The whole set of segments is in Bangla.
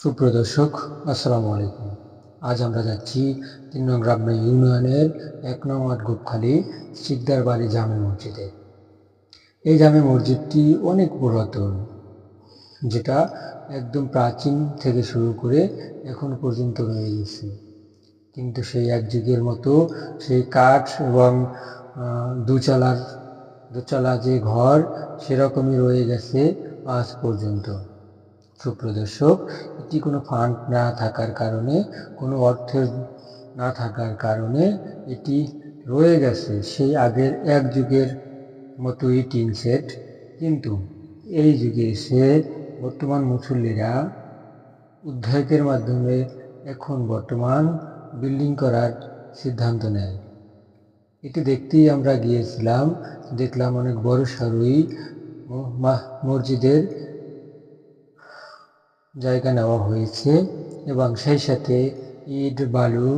সুপ্রিয় দর্শক, আসসালামু আলাইকুম। আজ আমরা যাচ্ছি ৩ নং গ্রাম্য ইউনিয়নের ১ নং ওয়ার্ড গোপখালী শিকদার বাড়ি জামে মসজিদে। এই জামে মসজিদটি অনেক পুরাতন, যেটা একদম প্রাচীন থেকে শুরু করে এখন পর্যন্ত রয়ে গেছে। কিন্তু সেই এক যুগের মতো সেই কাঠ এবং দোচালা যে ঘর সেরকমই রয়ে গেছে আজ পর্যন্ত। সুপ্রিয় দর্শক, এটি কোনো ফান্ড না থাকার কারণে, কোনো অর্থের না থাকার কারণে এটি রয়ে গেছে সেই আগের এক যুগের মতোই টিন সেট। কিন্তু এই যুগে এসে বর্তমান মুসল্লিরা উদ্যোগের মাধ্যমে এখন বর্তমান বিল্ডিং করার সিদ্ধান্ত নেয়। এটি দেখতেই আমরা গিয়েছিলাম, দেখলাম অনেক বড় সড়ই মসজিদের জায়গা নেওয়া হয়েছে এবং সেই সাথে ইট, বালু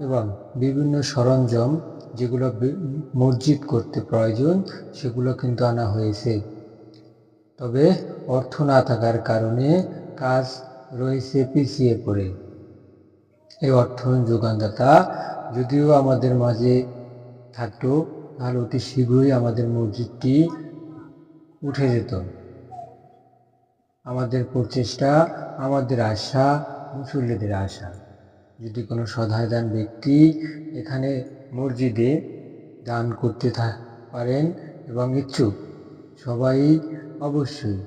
এবং বিভিন্ন সরঞ্জাম যেগুলো মসজিদ করতে প্রয়োজন সেগুলো কিন্তু আনা হয়েছে। তবে অর্থ না থাকার কারণে কাজ রয়েছে পিছিয়ে পড়ে। এই অর্থ যোগানদাতা যদিও আমাদের মাঝে থাকতো, তাহলে অতি শীঘ্রই আমাদের মসজিদটি উঠে যেত। আমাদের প্রচেষ্টা, আমাদের আশা, মুসল্লিদের আশা, যদি কোনো সদয়দান ব্যক্তি এখানে মসজিদে দান করতে পারেন এবং ইচ্ছুক সবাই অবশ্যই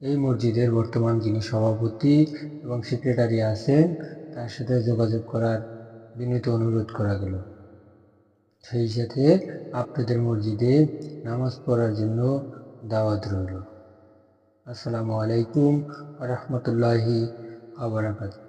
এই মসজিদের বর্তমান যিনি সভাপতি এবং সেক্রেটারি আছেন তার সাথে যোগাযোগ করার বিনীত অনুরোধ করা গেল। সেই সাথে আপনাদের মসজিদে নামাজ পড়ার জন্য দাওয়াত রইল। আসসালামু আলাইকুম ওয়া রাহমাতুল্লাহি ওয়া বারাকাতুহু।